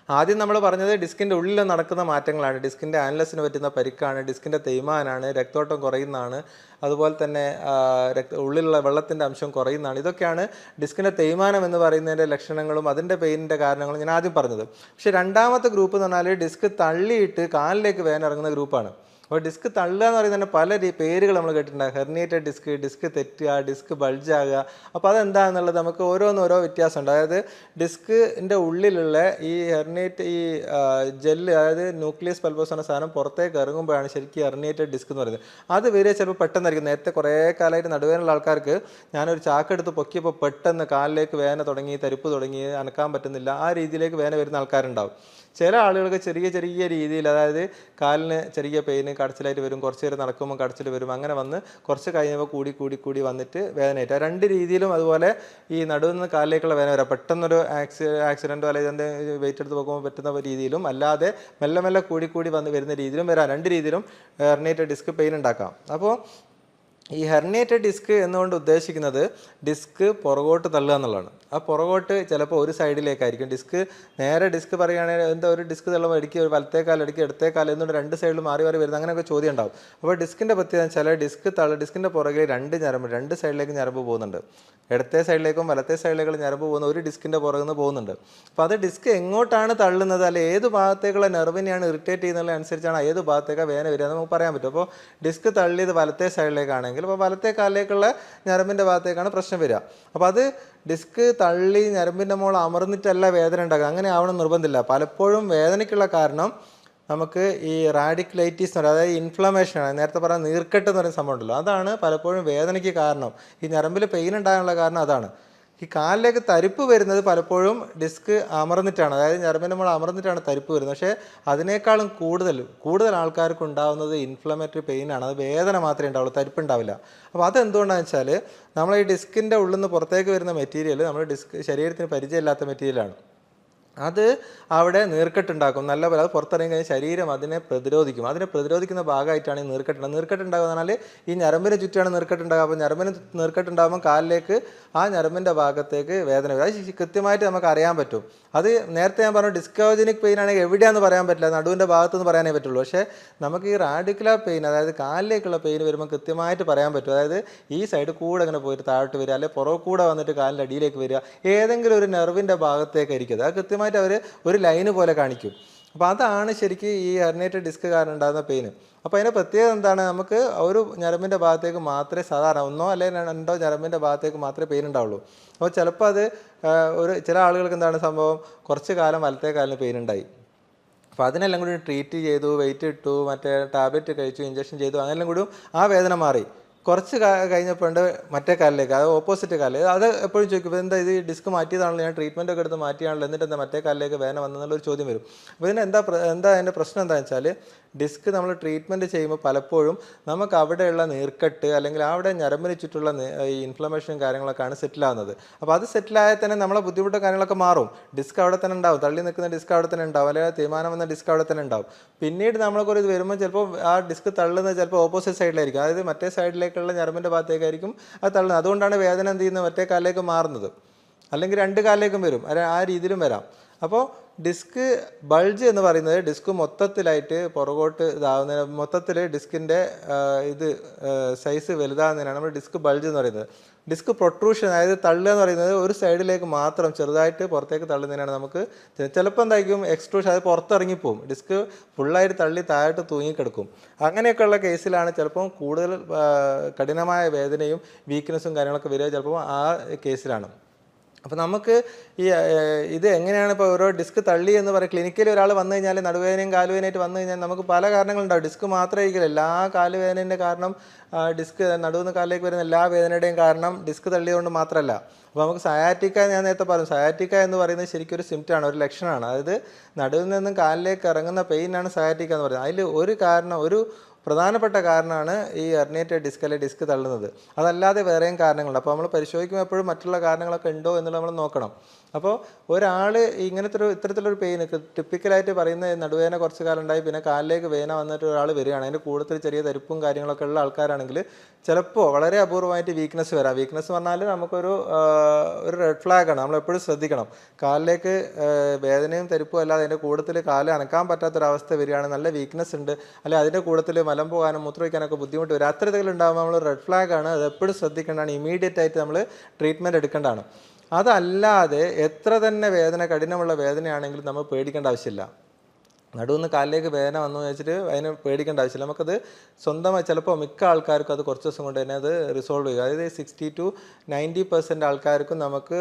ആദ്യം നമ്മൾ പറഞ്ഞത് ഡിസ്കിൻ്റെ ഉള്ളിൽ നടക്കുന്ന മാറ്റങ്ങളാണ്, ഡിസ്കിൻ്റെ ആനലസിന് പറ്റുന്ന പരിക്കാണ്, ഡിസ്കിൻ്റെ തേയ്മാനാണ്, രക്തോട്ടം കുറയുന്നതാണ്, അതുപോലെ തന്നെ ഉള്ളിലുള്ള വെള്ളത്തിൻ്റെ അംശം കുറയുന്നതാണ്. ഇതൊക്കെയാണ് ഡിസ്കിൻ്റെ തേയ്മാനം എന്ന് പറയുന്നതിൻ്റെ ലക്ഷണങ്ങളും അതിൻ്റെ പെയിനിൻ്റെ കാരണങ്ങളും ഞാൻ ആദ്യം പറഞ്ഞത്. പക്ഷേ രണ്ടാമത്തെ ഗ്രൂപ്പ് എന്ന് പറഞ്ഞാൽ ഡിസ്ക് തള്ളിയിട്ട് കാലിലേക്ക് വേദന ഇറങ്ങുന്ന ഗ്രൂപ്പാണ്. അപ്പോൾ ഡിസ്ക് തള്ളുക എന്ന് പറയുന്നത് തന്നെ പല പേരുകൾ നമ്മൾ കേട്ടിട്ടുണ്ടാകും. ഹെർണിയേറ്റഡ് ഡിസ്ക് തെറ്റുക, ഡിസ്ക് ബൾജാകുക. അപ്പോൾ അതെന്താണെന്നുള്ളത് നമുക്ക് ഓരോ വ്യത്യാസമുണ്ട്. അതായത് ഡിസ്കിൻ്റെ ഉള്ളിലുള്ള ഈ ജെല്ല്, അതായത് ന്യൂക്ലിയസ് പൾപ്പോസ് എന്ന സാധനം പുറത്തേക്ക് ഇറങ്ങുമ്പോഴാണ് ശരിക്കും ഹെർണിയേറ്റഡ് ഡിസ്ക് എന്ന് പറയുന്നത്. അത് വരെ ചിലപ്പോൾ പെട്ടെന്നായിരിക്കും. നേരത്തെ കുറേ കാലമായിട്ട് നടുവേദനയുള്ള ആൾക്കാർക്ക് ഞാനൊരു ചാക്കെടുത്ത് പൊക്കിയപ്പോൾ പെട്ടെന്ന് കാലിലേക്ക് വേദന തുടങ്ങി, തരിപ്പ് തുടങ്ങി, അനക്കാൻ പറ്റുന്നില്ല, ആ രീതിയിലേക്ക് വേദന വരുന്ന ആൾക്കാരുണ്ടാവും. ചില ആളുകൾക്ക് ചെറിയ രീതിയിൽ, അതായത് കാലിന് ചെറിയ പെയിന് കടച്ചിലായിട്ട് വരും, കുറച്ച് നേരം നടക്കുമ്പോൾ കടച്ചിൽ വരും, അങ്ങനെ വന്ന് കുറച്ച് കഴിഞ്ഞപ്പോൾ കൂടി വന്നിട്ട് വേദനയായിട്ട്. 2 രീതിയിലും അതുപോലെ ഈ നടുവിൽ നിന്ന് കാലിലേക്കുള്ള വേദന വരാം. പെട്ടെന്നൊരു ആക്സിഡൻറ്റോ അല്ലെങ്കിൽ എന്തെങ്കിലും വെയിറ്റ് എടുത്ത് പോകുമ്പോൾ പറ്റുന്ന രീതിയിലും, അല്ലാതെ മെല്ലെ കൂടി വരുന്ന രീതിയിലും വരാം. 2 രീതിയിലും ഹെർണിയേറ്റഡ് ഡിസ്ക് പെയിൻ ഉണ്ടാക്കാം. അപ്പോൾ ഈ ഹെർണിയേറ്റഡ് ഡിസ്ക് എന്നുകൊണ്ട് ഉദ്ദേശിക്കുന്നത് ഡിസ്ക് പുറകോട്ട് തള്ളുക എന്നുള്ളതാണ്. ആ പുറകോട്ട് ചിലപ്പോൾ ഒരു സൈഡിലേക്കായിരിക്കും. ഡിസ്ക് പറയുകയാണെങ്കിൽ ഒരു ഡിസ്ക് തള്ളുമ്പോൾ ഇടയ്ക്ക് ഒരു വലത്തേക്കാൽ, ഇടയ്ക്ക് ഇടത്തേക്കാൽ എന്നുകൊണ്ട് 2 സൈഡിൽ മാറി വരുന്നത്, അങ്ങനെയൊക്കെ ചോദ്യം ഉണ്ടാവും. അപ്പോൾ ഡിസ്കിൻ്റെ പ്രത്യേകത വെച്ചാൽ ഡിസ്കിൻ്റെ പുറകിൽ 2 സൈഡിലേക്ക് ഞരമ്പ് പോകുന്നുണ്ട്. ഇടത്തെ സൈഡിലേക്കും വലത്തെ സൈഡിലേക്കുള്ള ഞരമ്പ് പോകുന്ന ഒരു ഡിസ്കിൻ്റെ പുറകിൽ നിന്ന് പോകുന്നുണ്ട്. അപ്പോൾ അത് ഡിസ്ക് എങ്ങോട്ടാണ് തള്ളുന്നത്, അല്ലെ ഏത് ഭാഗത്തേക്കുള്ള നെർവിനെയാണ് ഇറിറ്റേറ്റ് ചെയ്യുന്നതിനനുസരിച്ചാണ് ഏത് ഭാഗത്തേക്കാണ് വേദന വരിക എന്ന് നമുക്ക് പറയാൻ പറ്റും. അപ്പോൾ ഡിസ്ക് തള്ളിയത് വലത്തെ സൈഡിലേക്കാണെങ്കിൽ അപ്പോൾ വലത്തെ കാലിലേക്കുള്ള ഞരമ്പിൻ്റെ ഭാഗത്തേക്കാണ് പ്രശ്നം വരിക. അപ്പോൾ അത് ഡിസ്ക് തള്ളി ഞരമ്പിൻ്റെ മുകളിൽ അമർന്നിട്ടല്ല വേദന ഉണ്ടാക്കുക, അങ്ങനെ ആവണം നിർബന്ധമില്ല. പലപ്പോഴും വേദനയ്ക്കുള്ള കാരണം നമുക്ക് ഈ റാഡിക്കുലൈറ്റിസ് എന്ന് പറയുന്നത്, അതായത് ഇൻഫ്ലമേഷനാണ്. നേരത്തെ പറഞ്ഞ നീർക്കെട്ട് എന്ന് പറയുന്ന സംഭവം ഉണ്ടല്ലോ, അതാണ് പലപ്പോഴും വേദനയ്ക്ക് കാരണം. ഈ ഞരമ്പിൽ പെയിൻ ഉണ്ടാകാനുള്ള കാരണം അതാണ്. ഈ കാലിലേക്ക് തരിപ്പ് വരുന്നത് പലപ്പോഴും ഡിസ്ക് അമർന്നിട്ടാണ്, അതായത് ഞരമ്പിൻ്റെ നമ്മൾ അമർന്നിട്ടാണ് തരിപ്പ് വരുന്നത്. പക്ഷേ അതിനേക്കാളും കൂടുതൽ ആൾക്കാർക്ക് ഉണ്ടാകുന്നത് ഇൻഫ്ലമേറ്ററി പെയിനാണ്. അത് വേദന മാത്രമേ ഉണ്ടാവുള്ളൂ, തരിപ്പ് ഉണ്ടാവില്ല. അപ്പോൾ അതെന്തുകൊണ്ടാണെന്ന് വെച്ചാൽ നമ്മൾ ഈ ഡിസ്കിൻ്റെ ഉള്ളിൽ നിന്ന് പുറത്തേക്ക് വരുന്ന മെറ്റീരിയൽ നമ്മൾ ശരീരത്തിന് പരിചയമില്ലാത്ത മെറ്റീരിയലാണ്. അത് അവിടെ നീർക്കെട്ടുണ്ടാക്കും. നല്ല പോലെ അത് പുറത്തിറങ്ങി കഴിഞ്ഞാൽ ശരീരം അതിനെ പ്രതിരോധിക്കുന്ന ഭാഗമായിട്ടാണ് ഈ നീർക്കെട്ടുണ്ടാകുക പറഞ്ഞാൽ ഈ ഞരമ്പിന് ചുറ്റാണ് നീർക്കെട്ടുണ്ടാകുക. അപ്പോൾ ഞരമ്പിന് നീർക്കെട്ടുണ്ടാകുമ്പോൾ കാലിലേക്ക് ആ ഞരമ്പിൻ്റെ ഭാഗത്തേക്ക് വേദന വരും. അത് കൃത്യമായിട്ട് നമുക്ക് അറിയാൻ പറ്റും. അത് നേരത്തെ ഞാൻ പറഞ്ഞു ഡിസ്കോജനിക് പെയിൻ ആണെങ്കിൽ എവിടെയാണെന്ന് പറയാൻ പറ്റില്ല, നടുവിൻ്റെ ഭാഗത്തുനിന്ന് പറയാനേ പറ്റുള്ളൂ. പക്ഷേ നമുക്ക് ഈ റാഡിക്കുലർ പെയിൻ, അതായത് കാലിലേക്കുള്ള പെയിൻ വരുമ്പോൾ കൃത്യമായിട്ട് പറയാൻ പറ്റും. അതായത് ഈ സൈഡ് കൂടെ ഇങ്ങനെ പോയിട്ട് താഴോട്ട് വരിക, അല്ലെങ്കിൽ പുറകെ കൂടെ വന്നിട്ട് കാലിൻ്റെ അടിയിലേക്ക് വരിക, ഏതെങ്കിലും ഒരു നെർവിൻ്റെ ഭാഗത്തേക്കായിരിക്കും അത് കൃത്യമായിട്ട് അവർ ഒരു ലൈന് പോലെ കാണിക്കും. അപ്പോൾ അതാണ് ശരിക്കും ഈ ഹെർണിയേറ്റഡ് ഡിസ്ക് കാരണം ഉണ്ടാകുന്ന പെയിന്. അപ്പോൾ അതിൻ്റെ പ്രത്യേകത എന്താണ്, നമുക്ക് ഒരു ഞരമ്പിൻ്റെ ഭാഗത്തേക്ക് മാത്രമേ സാധാരണ ഒന്നോ അല്ലെങ്കിൽ രണ്ടോ ഞരമ്പിൻ്റെ ഭാഗത്തേക്ക് മാത്രമേ പെയിൻ ഉണ്ടാവുള്ളൂ. അപ്പോൾ ചിലപ്പോൾ അത് ചില ആളുകൾക്ക് എന്താണ് സംഭവം, കുറച്ച് കാലം വലത്തേ കാലിന് പെയിൻ ഉണ്ടായി. അപ്പോൾ അതിനെല്ലാം കൂടി ട്രീറ്റ് ചെയ്തു, വെയിറ്റ് ഇട്ടു, മറ്റേ ടാബ്ലറ്റ് കഴിച്ചു, ഇഞ്ചക്ഷൻ ചെയ്തു, അങ്ങനെല്ലാം കൂടി ആ വേദന മാറി. കുറച്ച് കഴിഞ്ഞപ്പോൾ ഉണ്ട് മറ്റേ കാലിലേക്ക്, അത് ഓപ്പോസിറ്റ് കാലിൽ. അത് എപ്പോഴും ചോദിക്കും, എന്താ ഇത് ഡിസ്ക് മാറ്റിയതാണല്ലോ, ഞാൻ ട്രീറ്റ്മെൻറ്റ് ഒക്കെ എടുത്ത് മാറ്റിയാണല്ലോ, എന്നിട്ട് എന്താ മറ്റേ കാലിലേക്ക് വേദന വന്നെന്നുള്ളൊരു ചോദ്യം വരും. അപ്പോൾ ഇതിന് എന്താ അതിൻ്റെ പ്രശ്നം എന്താണെന്ന് വെച്ചാൽ, ഡിസ്ക് നമ്മൾ ട്രീറ്റ്മെൻറ്റ് ചെയ്യുമ്പോൾ പലപ്പോഴും നമുക്ക് അവിടെയുള്ള നീർക്കെട്ട് അല്ലെങ്കിൽ അവിടെ ഞരമ്പിന് ചുറ്റുള്ള ഈ ഇൻഫ്ലമേഷനും കാര്യങ്ങളൊക്കെയാണ് സെറ്റിലാകുന്നത്. അപ്പോൾ അത് സെറ്റിലായാൽ തന്നെ നമ്മളെ ബുദ്ധിമുട്ടും കാര്യങ്ങളൊക്കെ മാറും. ഡിസ്ക് അവിടെ തന്നെ ഉണ്ടാവും, തള്ളി നിൽക്കുന്ന ഡിസ്ക് അവിടെ തന്നെ ഉണ്ടാവും, അല്ലെങ്കിൽ തീരുമാനം വന്ന ഡിസ്ക് അവിടെ തന്നെ ഉണ്ടാവും. പിന്നീട് നമ്മളൊക്കെ ഇത് വരുമ്പോൾ ചിലപ്പോൾ ആ ഡിസ്ക് തള്ളുന്നത് ചിലപ്പോൾ ഓപ്പോസിറ്റ് സൈഡിലായിരിക്കും, അതായത് മറ്റേ സൈഡിലേക്കുള്ള ഞരമ്പിൻ്റെ ഭാഗത്തേക്കായിരിക്കും അത് തള്ളുന്നത്. അതുകൊണ്ടാണ് വേദന എന്ത് ചെയ്യുന്നത്, മറ്റേ കാലിലേക്ക് മാറുന്നത്. അല്ലെങ്കിൽ രണ്ട് കാലിലേക്കും വരും, ആ രീതിയിലും വരാം. അപ്പോൾ ഡിസ്ക് ബൾജ് എന്ന് പറയുന്നത് ഡിസ്ക് മൊത്തത്തിലായിട്ട് പുറകോട്ട് ഇതാവുന്നതിന്, മൊത്തത്തിൽ ഡിസ്കിൻ്റെ സൈസ് വലുതാകുന്നതിനാണ് നമ്മൾ ഡിസ്ക് ബൾജ് എന്ന് പറയുന്നത്. ഡിസ്ക് പ്രൊട്രൂഷൻ, അതായത് തള്ളുക എന്ന് പറയുന്നത് ഒരു സൈഡിലേക്ക് മാത്രം ചെറുതായിട്ട് പുറത്തേക്ക് തള്ളുന്നതിനാണ് നമുക്ക് ചിലപ്പോൾ എന്തായിരിക്കും എക്സ്ട്രൂഷൻ, അത് പുറത്തിറങ്ങിപ്പോവും, ഡിസ്ക് ഫുള്ളായിട്ട് തള്ളി താഴോട്ട് തൂങ്ങിക്കിടക്കും. അങ്ങനെയൊക്കെയുള്ള കേസിലാണ് ചിലപ്പം കൂടുതൽ കഠിനമായ വേദനയും വീക്ക്നെസ്സും കാര്യങ്ങളൊക്കെ വരിക, ചിലപ്പോൾ ആ കേസിലാണ്. അപ്പോൾ നമുക്ക് ഇത് എങ്ങനെയാണ് ഇപ്പോൾ ഓരോ ഡിസ്ക് തള്ളി എന്ന് പറയും, ക്ലിനിക്കിൽ ഒരാൾ വന്നു കഴിഞ്ഞാൽ നടുവേദനയും കാലുവേദനയായിട്ട് വന്നു കഴിഞ്ഞാൽ നമുക്ക് പല കാരണങ്ങളുണ്ടാവും. ഡിസ്ക് മാത്രമായിരിക്കില്ല, എല്ലാ കാലുവേദനേൻ്റെ കാരണം ഡിസ്ക്, നടുവെന്ന് കാലിലേക്ക് വരുന്ന എല്ലാ വേദനയുടെയും കാരണം ഡിസ്ക് തള്ളിയതുകൊണ്ട് മാത്രമല്ല. അപ്പോൾ നമുക്ക് സയാറ്റിക്ക, ഞാൻ നേരത്തെ പറഞ്ഞു, സയാറ്റിക്ക എന്ന് പറയുന്നത് ശരിക്കും ഒരു സിംറ്റമാണ്, ഒരു ലക്ഷണമാണ്. അതായത് നടുവിൽ നിന്നും കാലിലേക്ക് ഇറങ്ങുന്ന പെയിനാണ് സയാറ്റിക്ക എന്ന് പറയുന്നത്. അതിൽ ഒരു പ്രധാനപ്പെട്ട കാരണമാണ് ഈ ഹെർണിയേറ്റഡ് ഡിസ്ക് അല്ലെങ്കിൽ ഡിസ്ക് തള്ളുന്നത്. അതല്ലാതെ വേറെയും കാരണങ്ങളുണ്ട്. അപ്പോൾ നമ്മൾ പരിശോധിക്കുമ്പോൾ എപ്പോഴും മറ്റുള്ള കാരണങ്ങളൊക്കെ ഉണ്ടോ എന്നുള്ളത് നമ്മൾ നോക്കണം. അപ്പോൾ ഒരാൾ ഇത്തരത്തിലൊരു പെയിന് ടിപ്പിക്കലായിട്ട് പറയുന്ന നടുവേദന കുറച്ച് കാലം ഉണ്ടായി, പിന്നെ കാലിലേക്ക് വേദന വന്നിട്ട് ഒരാൾ വരികയാണ്, അതിൻ്റെ കൂടുതൽ ചെറിയ തരിപ്പും കാര്യങ്ങളൊക്കെ ഉള്ള ആൾക്കാരാണെങ്കിൽ ചിലപ്പോൾ വളരെ അപൂർവമായിട്ട് വീക്ക്നെസ് വരാം. വീക്ക്നെസ് പറഞ്ഞാൽ നമുക്കൊരു റെഡ് ഫ്ലാഗാണ്, നമ്മളെപ്പോഴും ശ്രദ്ധിക്കണം. കാലിലേക്ക് വേദനയും തരിപ്പും അല്ലാതെ അതിൻ്റെ കൂടുതൽ കാല് അനക്കാൻ പറ്റാത്തൊരവസ്ഥ വരികയാണ്, നല്ല വീക്ക്നെസ് ഉണ്ട്, അല്ലെങ്കിൽ അതിൻ്റെ കൂടുതൽ മലം പോകാനും മൂത്രമൊഴിക്കാനൊക്കെ ബുദ്ധിമുട്ട് വരും. അത്തരത്തിലുണ്ടാകുമ്പോൾ നമ്മൾ റെഡ് ഫ്ലാഗാണ്, അത് എപ്പോഴും ശ്രദ്ധിക്കേണ്ടതാണ്, ഇമീഡിയറ്റ് ആയിട്ട് നമ്മൾ ട്രീറ്റ്മെൻറ്റ് എടുക്കേണ്ടതാണ്. അതല്ലാതെ എത്ര തന്നെ കഠിനമുള്ള വേദനയാണെങ്കിലും നമ്മൾ പേടിക്കേണ്ട ആവശ്യമില്ല. നടുവെന്ന് കാലിലേക്ക് വേദന വന്നു വെച്ചിട്ട് അതിന് പേടിക്കേണ്ട ആവശ്യമില്ല. നമുക്കത് സ്വന്തമായി ചിലപ്പോൾ മിക്ക ആൾക്കാർക്കും അത് കുറച്ച് ദിവസം കൊണ്ട് തന്നെ അത് റിസോൾവ് ചെയ്യും. അതായത് 60 to 90% ആൾക്കാർക്കും നമുക്ക്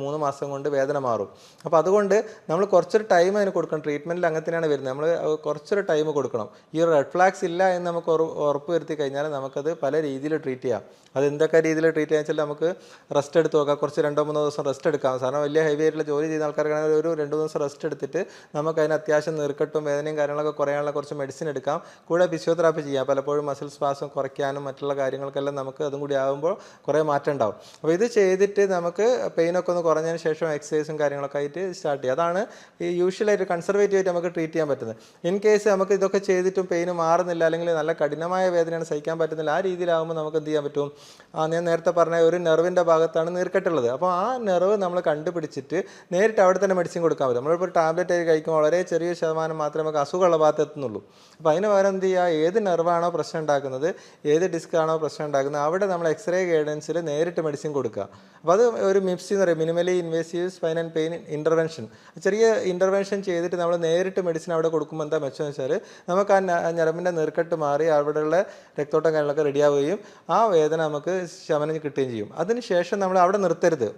3 മാസം കൊണ്ട് വേദന മാറും. അപ്പോൾ അതുകൊണ്ട് നമ്മൾ കുറച്ചൊരു ടൈം അതിന് കൊടുക്കണം. ട്രീറ്റ്മെൻറ്റിൽ അങ്ങനെ തന്നെയാണ് വരുന്നത്, നമ്മൾ കുറച്ചൊരു ടൈം കൊടുക്കണം. ഈ റെഡ് ഫ്ലാഗ്സ് ഇല്ല എന്ന് നമുക്ക് ഉറപ്പ് വരുത്തി കഴിഞ്ഞാൽ നമുക്കത് പല രീതിയിൽ ട്രീറ്റ് ചെയ്യാം. അത് എന്തൊക്കെ രീതിയിൽ ട്രീറ്റ് ചെയ്യാന്ന് വെച്ചാൽ നമുക്ക് റെസ്റ്റ് എടുത്ത് നോക്കാം, കുറച്ച് 2-3 ദിവസം റെസ്റ്റ് എടുക്കാം. കാരണം വലിയ ഹെവി ആയിട്ടുള്ള ജോലി ചെയ്യുന്ന ആൾക്കാർക്കാണെങ്കിൽ ഒരു 2 ദിവസം റെസ്റ്റ് എടുത്തിട്ട് നമുക്ക് അതിന് അത്യാവശ്യം നീർക്കെട്ടും വേദനയും കാര്യങ്ങളൊക്കെ കുറയാനുള്ള കുറച്ച് മെഡിസിൻ എടുക്കാം. കൂടെ ഫിസിയോതെറാപ്പി ചെയ്യാം. പലപ്പോഴും മസിൽ സ്പാസം കുറയ്ക്കാനും മറ്റുള്ള കാര്യങ്ങൾക്കെല്ലാം നമുക്ക് അതും കൂടി ആകുമ്പോൾ കുറേ മാറ്റം ഉണ്ടാവും. അപ്പോൾ ഇത് ചെയ്തിട്ട് നമുക്ക് പെയിനൊക്കെ ഒന്ന് കുറഞ്ഞതിന് ശേഷം എക്സസൈസും കാര്യങ്ങളൊക്കെ ആയിട്ട് സ്റ്റാർട്ട് ചെയ്യുക. അതാണ് ഈ യൂഷ്വലായിട്ട് കൺസർവേറ്റീവ് ആയിട്ട് നമുക്ക് ട്രീറ്റ് ചെയ്യാൻ പറ്റുന്നത്. ഇൻ കേസ് നമുക്ക് ഇതൊക്കെ ചെയ്തിട്ടും പെയിന് മാറുന്നില്ല, അല്ലെങ്കിൽ നല്ല കഠിനമായ വേദനയാണ് സഹിക്കാൻ പറ്റുന്നില്ല, ആ രീതിയിലാകുമ്പോൾ നമുക്ക് എന്ത് ചെയ്യാൻ പറ്റും, ഞാൻ നേരത്തെ പറഞ്ഞ ഒരു നെർവിൻ്റെ ഭാഗത്താണ് നീർക്കെട്ടുള്ളത്. അപ്പോൾ ആ നെർവ് നമ്മൾ കണ്ടുപിടിച്ചിട്ട് നേരിട്ട് അവിടെ തന്നെ മെഡിസിൻ കൊടുക്കാൻ പറ്റും. നമ്മളിപ്പോൾ ടാബ്ലറ്റ് ആയി കഴിക്കുമ്പോൾ വളരെ ചെറിയ ശതമാനം മാത്രമേ നമുക്ക് അസുഖമുള്ള ഭാഗത്ത് എത്തുന്നുള്ളൂ. അപ്പോൾ അതിന് പകരം എന്ത് ചെയ്യുക, ഏത് നെർവാണോ പ്രശ്നം ഉണ്ടാക്കുന്നത്, ഏത് ഡിസ്ക് ആണോ പ്രശ്നം ഉണ്ടാക്കുന്നത്, അവിടെ നമ്മൾ എക്സ്റേ ഗൈഡൻസിൽ നേരിട്ട് മെഡിസിൻ കൊടുക്കുക. അപ്പോൾ അത് ഒരു മിപ്സി എന്ന് പറയും, minimally invasive spine and pain intervention. ചെറിയ ഇൻ്റർവെൻഷൻ ചെയ്തിട്ട് നമ്മൾ നേരിട്ട് മെഡിസിൻ അവിടെ കൊടുക്കുമ്പോൾ എന്താ മെച്ചമെന്ന് വെച്ചാൽ നമുക്ക് ആ ഞരമ്പിൻ്റെ നീർക്കെട്ട് മാറി അവിടെയുള്ള രക്തോട്ടം കാര്യങ്ങളൊക്കെ റെഡിയാവുകയും ആ വേദന നമുക്ക് ശമനം കിട്ടുകയും ചെയ്യും. അതിന് ശേഷം നമ്മൾ അവിടെ നിർത്തരുത്.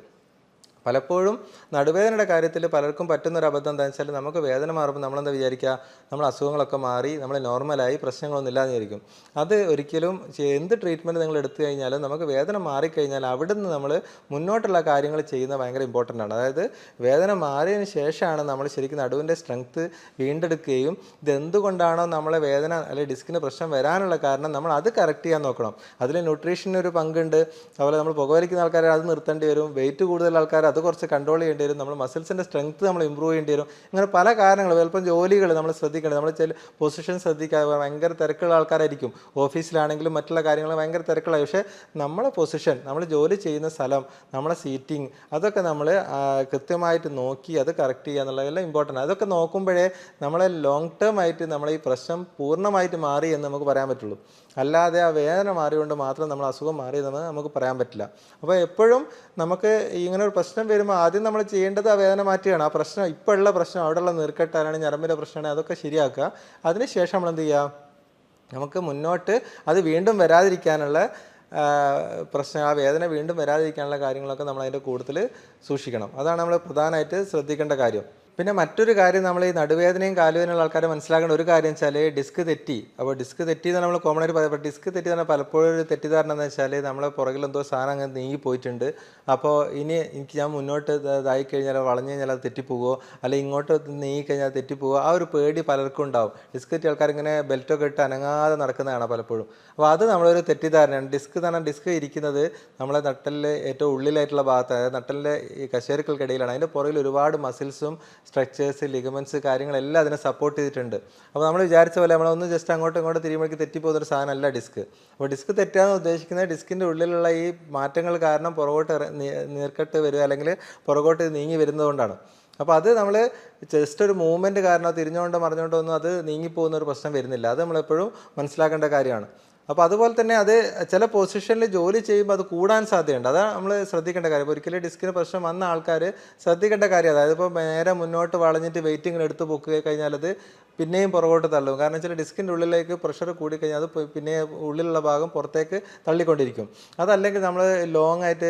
പലപ്പോഴും നടുവേദനയുടെ കാര്യത്തിൽ പലർക്കും പറ്റുന്നൊരു അബദ്ധം എന്താണെന്ന് വെച്ചാൽ നമുക്ക് വേദന മാറുമ്പോൾ നമ്മളെന്താ വിചാരിക്കുക, നമ്മൾ അസുഖങ്ങളൊക്കെ മാറി നമ്മൾ നോർമലായി പ്രശ്നങ്ങളൊന്നും ഇല്ലാന്ന് വിചാരിക്കും. അത് ഒരിക്കലും എന്ത് ട്രീറ്റ്മെൻറ്റ് നിങ്ങൾ എടുത്തു കഴിഞ്ഞാലും നമുക്ക് വേദന മാറിക്കഴിഞ്ഞാൽ അവിടുന്ന് നമ്മൾ മുന്നോട്ടുള്ള കാര്യങ്ങൾ ചെയ്യുന്നത് ഭയങ്കര ഇമ്പോർട്ടൻ്റ് ആണ്. അതായത് വേദന മാറിയതിന് ശേഷമാണ് നമ്മൾ ശരിക്കും നടുവിൻ്റെ സ്ട്രെങ്ത്ത് വീണ്ടെടുക്കുകയും ഇതെന്തുകൊണ്ടാണോ നമ്മളെ വേദന അല്ലെങ്കിൽ ഡിസ്കിന് പ്രശ്നം വരാനുള്ള കാരണം നമ്മൾ അത് കറക്റ്റ് ചെയ്യാൻ നോക്കണം. അതിൽ ന്യൂട്രീഷനൊരു പങ്കുണ്ട്. അതുപോലെ നമ്മൾ പുകവലിക്കുന്ന ആൾക്കാരെ അത് നിർത്തേണ്ടി വരും, വെയിറ്റ് കൂടുതൽ ആൾക്കാർ അത് കുറച്ച് കൺട്രോൾ ചെയ്യേണ്ടി വരും, നമ്മൾ മസിൽസിൻ്റെ സ്ട്രെങ്ത്ത് നമ്മൾ ഇമ്പ്രൂവ് ചെയ്യേണ്ടി വരും. ഇങ്ങനെ പല കാര്യങ്ങൾ, ചിലപ്പം ജോലികൾ നമ്മൾ ശ്രദ്ധിക്കേണ്ടത്, നമ്മൾ ചില പൊസിഷൻ ശ്രദ്ധിക്കാതെ ഭയങ്കര തിരക്കുള്ള ആൾക്കാരായിരിക്കും, ഓഫീസിലാണെങ്കിലും മറ്റുള്ള കാര്യങ്ങൾ ഭയങ്കര തിരക്കുള്ളായി. പക്ഷേ നമ്മളെ പൊസിഷൻ, നമ്മൾ ജോലി ചെയ്യുന്ന സ്ഥലം, നമ്മളെ സീറ്റിംഗ്, അതൊക്കെ നമ്മൾ കൃത്യമായിട്ട് നോക്കി അത് കറക്റ്റ് ചെയ്യുക എന്നുള്ളതെല്ലാം ഇമ്പോർട്ടൻ്റ്. അതൊക്കെ നോക്കുമ്പോഴേ നമ്മളെ ലോങ് ടേം ആയിട്ട് നമ്മളെ ഈ പ്രശ്നം പൂർണ്ണമായിട്ട് മാറി എന്ന് നമുക്ക് പറയാൻ പറ്റുള്ളൂ. അല്ലാതെ ആ വേദന മാറിയുകൊണ്ട് മാത്രം നമ്മൾ അസുഖം മാറിയതെന്ന് നമുക്ക് പറയാൻ പറ്റില്ല. അപ്പോൾ എപ്പോഴും നമുക്ക് ഇങ്ങനെ ഒരു പ്രശ്നം വരുമ്പോൾ ആദ്യം നമ്മൾ ചെയ്യേണ്ടത് ആ വേദന മാറ്റുകയാണ്. ആ പ്രശ്നം ഇപ്പോൾ ഉള്ള പ്രശ്നം, അവിടെയുള്ള നീർക്കെട്ടാണെങ്കിൽ ഞരമ്പിൻ്റെ പ്രശ്നമാണ്, അതൊക്കെ ശരിയാക്കുക. അതിനുശേഷം നമ്മൾ എന്ത് ചെയ്യുക, നമുക്ക് മുന്നോട്ട് അത് വീണ്ടും വരാതിരിക്കാനുള്ള പ്രശ്നം, ആ വേദന വീണ്ടും വരാതിരിക്കാനുള്ള കാര്യങ്ങളൊക്കെ നമ്മൾ അതിൻ്റെ കൂടുതൽ സൂക്ഷിക്കണം. അതാണ് നമ്മൾ പ്രധാനമായിട്ട് ശ്രദ്ധിക്കേണ്ട കാര്യം. പിന്നെ മറ്റൊരു കാര്യം, നമ്മൾ ഈ നടുവേദനയും കാലുവേദനയുള്ള ആൾക്കാരെ മനസ്സിലാക്കേണ്ട ഒരു കാര്യം വെച്ചാൽ ഡിസ്ക് തെറ്റി. അപ്പോൾ ഡിസ്ക് തെറ്റി എന്ന് നമ്മൾ കോമൺ ആയിട്ട് പറയുമ്പോൾ ഡിസ്ക് തെറ്റി എന്ന് പറഞ്ഞാൽ പലപ്പോഴും ഒരു തെറ്റിദ്ധാരണ എന്ന് വെച്ചാൽ നമ്മളെ പുറകിൽ എന്തോ സാധനം അങ്ങനെ നീങ്ങി പോയിട്ടുണ്ട്, അപ്പോൾ ഇനി ഞാൻ മുന്നോട്ട് ഇതായി കഴിഞ്ഞാൽ വളഞ്ഞു കഴിഞ്ഞാൽ അത് തെറ്റിപ്പോകുമോ, അല്ലെങ്കിൽ ഇങ്ങോട്ട് നീങ്ങിക്കഴിഞ്ഞാൽ തെറ്റിപ്പോകുമോ, ആ ഒരു പേടി പലർക്കും ഉണ്ടാവും. ഡിസ്ക് തെറ്റിയ ആൾക്കാർ ഇങ്ങനെ ബെൽറ്റൊക്കെ ഇട്ട് അനങ്ങാതെ നടക്കുന്നതാണ് പലപ്പോഴും. അപ്പോൾ അത് നമ്മളൊരു തെറ്റിദ്ധാരണയാണ്. ഡിസ്ക് എന്ന് പറഞ്ഞാൽ ഡിസ്ക് ഇരിക്കുന്നത് നമ്മളെ നട്ടലിലെ ഏറ്റവും ഉള്ളിലായിട്ടുള്ള ഭാഗത്ത്, അതായത് നട്ടലിൻ്റെ ഈ കശേരുക്കൾക്കിടയിലാണ്. അതിൻ്റെ പുറകിൽ ഒരുപാട് മസിൽസും സ്ട്രക്ചേഴ്സ്, ലിഗമെൻറ്റ്സ്, കാര്യങ്ങളെല്ലാം അതിനെ സപ്പോർട്ട് ചെയ്തിട്ടുണ്ട്. അപ്പോൾ നമ്മൾ വിചാരിച്ച പോലെ നമ്മളൊന്ന് ജസ്റ്റ് അങ്ങോട്ടും ഇങ്ങോട്ടും തിരിയുമ്പോഴേക്ക് തെറ്റിപ്പോകുന്നൊരു സാധനമല്ല ഡിസ്ക്. അപ്പോൾ ഡിസ്ക് തെറ്റാന്ന് ഉദ്ദേശിക്കുന്നത് ഡിസ്കിൻ്റെ ഉള്ളിലുള്ള ഈ മാറ്റങ്ങൾ കാരണം പുറകോട്ട് നീർക്കെട്ട് വരിക അല്ലെങ്കിൽ പുറകോട്ട് നീങ്ങി വരുന്നതുകൊണ്ടാണ്. അപ്പോൾ അത് നമ്മൾ ജസ്റ്റ് ഒരു മൂവ്മെൻറ്റ് കാരണം തിരിഞ്ഞുകൊണ്ടോ മറിഞ്ഞുകൊണ്ടോ ഒന്നും അത് നീങ്ങിപ്പോകുന്ന ഒരു പ്രശ്നം വരുന്നില്ല. അത് നമ്മളെപ്പോഴും മനസ്സിലാക്കേണ്ട കാര്യമാണ്. അപ്പോൾ അതുപോലെ തന്നെ അത് ചില പൊസിഷനിൽ ജോലി ചെയ്യുമ്പോൾ അത് കൂടാൻ സാധ്യതയുണ്ട്. അതാണ് നമ്മൾ ശ്രദ്ധിക്കേണ്ട കാര്യം. ഒരിക്കലും ഡിസ്കിന് പ്രശ്നം വന്ന ആൾക്കാർ ശ്രദ്ധിക്കേണ്ട കാര്യം. അതായത് ഇപ്പോൾ നേരെ മുന്നോട്ട് വളഞ്ഞിട്ട് വെയിറ്റിങ്ങിന് എടുത്ത് പൊക്കുക കഴിഞ്ഞാൽ അത് പിന്നെയും പുറകോട്ട് തള്ളും. കാരണം വെച്ചാൽ ഡിസ്കിൻ്റെ ഉള്ളിലേക്ക് പ്രഷർ കൂടിക്കഴിഞ്ഞാൽ അത് പിന്നെ ഉള്ളിലുള്ള ഭാഗം പുറത്തേക്ക് തള്ളിക്കൊണ്ടിരിക്കും. അതല്ലെങ്കിൽ നമ്മൾ ലോങ് ആയിട്ട്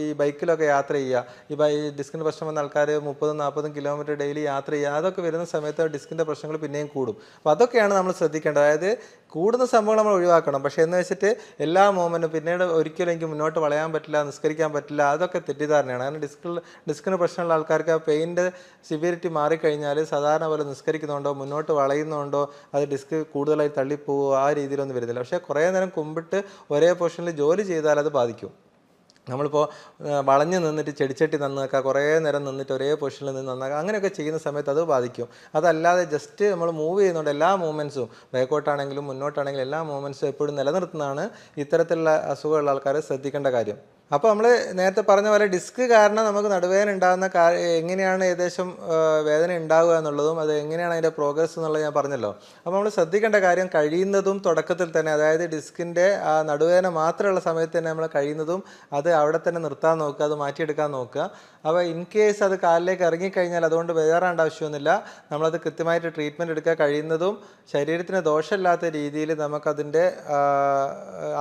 ഈ ബൈക്കിലൊക്കെ യാത്ര ചെയ്യുക, ഈ ഡിസ്കിൻ്റെ പ്രശ്നം വന്ന ആൾക്കാർ 30-40 കിലോമീറ്റർ ഡെയിലി യാത്ര ചെയ്യുക, അതൊക്കെ വരുന്ന സമയത്ത് ഡിസ്കിൻ്റെ പ്രശ്നങ്ങൾ പിന്നെയും കൂടും. അപ്പോൾ അതൊക്കെയാണ് നമ്മൾ ശ്രദ്ധിക്കേണ്ടത്. അതായത് കൂടുന്ന സംഭവങ്ങൾ നമ്മൾ ഒഴിവാക്കണം. പക്ഷേ എന്ന് വെച്ചിട്ട് എല്ലാ മൂവ്മെൻറ്റും പിന്നീട് ഒരിക്കലും എനിക്ക് മുന്നോട്ട് വളയാൻ പറ്റില്ല, നിസ്കരിക്കാൻ പറ്റില്ല, അതൊക്കെ തെറ്റിദ്ധാരണയാണ്. കാരണം ഡിസ്കിന് പ്രശ്നമുള്ള ആൾക്കാർക്ക് ആ പെയിൻ്റെ സിവിയറിറ്റി മാറിക്കഴിഞ്ഞാൽ സാധാരണ പോലെ നിസ്കരിക്കുന്നുണ്ടോ മുന്നോട്ട് വളയുന്നുണ്ടോ അത് ഡിസ്ക് കൂടുതലായി തള്ളിപ്പോവുക ആ രീതിയിലൊന്നും വരുന്നില്ല. പക്ഷേ കുറേ നേരം കുമ്പിട്ട് ഒരേ പൊസിഷനിൽ ജോലി ചെയ്താൽ അത് ബാധിക്കും. നമ്മളിപ്പോൾ വളഞ്ഞ് നിന്നിട്ട് ചെടിച്ചട്ടി നന്നാക്കുക, കുറേ നേരം നിന്നിട്ട് ഒരേ പൊസിഷനിൽ നിന്ന് നന്നാക്കുക, അങ്ങനെയൊക്കെ ചെയ്യുന്ന സമയത്ത് അത് ബാധിക്കും. അതല്ലാതെ ജസ്റ്റ് നമ്മൾ മൂവ് ചെയ്യുന്നുണ്ട് എല്ലാ മൂവ്മെൻറ്റ്സും, ബാക്കോട്ടാണെങ്കിലും മുന്നോട്ടാണെങ്കിലും എല്ലാ മൂവ്മെൻറ്റ്സും എപ്പോഴും നിലനിർത്തുന്നതാണ് ഇത്തരത്തിലുള്ള അസുഖമുള്ള ആൾക്കാർ ശ്രദ്ധിക്കേണ്ട കാര്യം. അപ്പോൾ നമ്മൾ നേരത്തെ പറഞ്ഞ പോലെ ഡിസ്ക് കാരണം നമുക്ക് നടുവേദന ഉണ്ടാകുന്ന എങ്ങനെയാണ് ഏകദേശം വേദന ഉണ്ടാവുക എന്നുള്ളതും അത് എങ്ങനെയാണ് അതിൻ്റെ പ്രോഗ്രസ് എന്നുള്ളത് ഞാൻ പറഞ്ഞല്ലോ. അപ്പോൾ നമ്മൾ ശ്രദ്ധിക്കേണ്ട കാര്യം കഴിയുന്നതും തുടക്കത്തിൽ തന്നെ, അതായത് ഡിസ്കിൻ്റെ ആ നടുവേദന മാത്രമുള്ള സമയത്ത് തന്നെ നമ്മൾ കഴിയുന്നതും അത് അവിടെ തന്നെ നിർത്താൻ നോക്കുക, അത് മാറ്റിയെടുക്കാൻ നോക്കുക. അപ്പോൾ ഇൻ കേസ് അത് കാലിലേക്ക് ഇറങ്ങിക്കഴിഞ്ഞാൽ അതുകൊണ്ട് വേറാണ്ട് ആവശ്യമൊന്നുമില്ല. നമ്മളത് കൃത്യമായിട്ട് ട്രീറ്റ്മെൻറ്റ് എടുക്കുക. കഴിയുന്നതും ശരീരത്തിന് ദോഷമില്ലാത്ത രീതിയിൽ നമുക്കതിൻ്റെ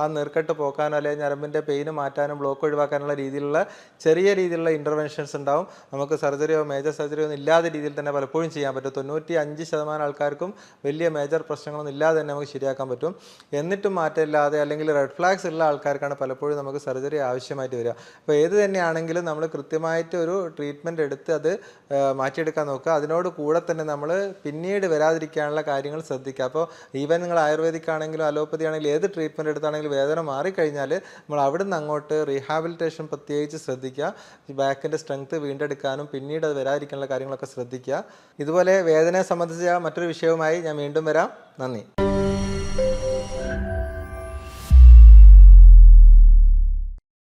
ആ നീർക്കെട്ട് പോക്കാനോ അല്ലെങ്കിൽ ഞരമ്പിൻ്റെ പെയിന് മാറ്റാനും ബ്ലോക്ക് ഒഴിവാക്കാനുള്ള രീതിയിലുള്ള ചെറിയ രീതിയിലുള്ള ഇൻ്റർവെൻഷൻസ് ഉണ്ടാവും. നമുക്ക് സർജറിയോ മേജർ സർജറിയോ ഒന്നും ഇല്ലാത്ത രീതിയിൽ തന്നെ പലപ്പോഴും ചെയ്യാൻ പറ്റും. 95% ആൾക്കാർക്കും വലിയ മേജർ പ്രശ്നങ്ങളൊന്നും ഇല്ലാതെ തന്നെ നമുക്ക് ശരിയാക്കാൻ പറ്റും. എന്നിട്ടും മാറ്റമില്ലാതെ അല്ലെങ്കിൽ റെഡ് ഫ്ലാഗ്സ് ഉള്ള ആൾക്കാർക്കാണ് പലപ്പോഴും നമുക്ക് സർജറി ആവശ്യമായിട്ട് വരിക. അപ്പോൾ ഏത് തന്നെയാണെങ്കിലും നമ്മൾ കൃത്യമായിട്ട് ഒരു ട്രീറ്റ്മെൻറ്റ് എടുത്ത് അത് മാറ്റിയെടുക്കാൻ നോക്കുക. അതിനോട് കൂടെ തന്നെ നമ്മൾ പിന്നീട് വരാതിരിക്കാനുള്ള കാര്യങ്ങൾ ശ്രദ്ധിക്കുക. അപ്പോൾ ഈവൻ നിങ്ങൾ ആയുർവേദിക് ആണെങ്കിലും അലോപ്പതി ആണെങ്കിലും ഏത് ട്രീറ്റ്മെൻറ്റ് എടുത്താണെങ്കിലും വേദന മാറിക്കഴിഞ്ഞാൽ നമ്മൾ അവിടെ നിന്ന് അങ്ങോട്ട് റീഹാബിലിറ്റേഷൻ പ്രത്യേകിച്ച് ശ്രദ്ധിക്കുക. ഈ ബാക്കിൻ്റെ സ്ട്രെങ്ത്ത് വീണ്ടെടുക്കാനും പിന്നീട് അത് വരാതിരിക്കാനുള്ള കാര്യങ്ങളൊക്കെ ശ്രദ്ധിക്കുക. ഇതുപോലെ വേദനയെ സംബന്ധിച്ച മറ്റൊരു വിഷയവുമായി ഞാൻ വീണ്ടും വരാം. നന്ദി.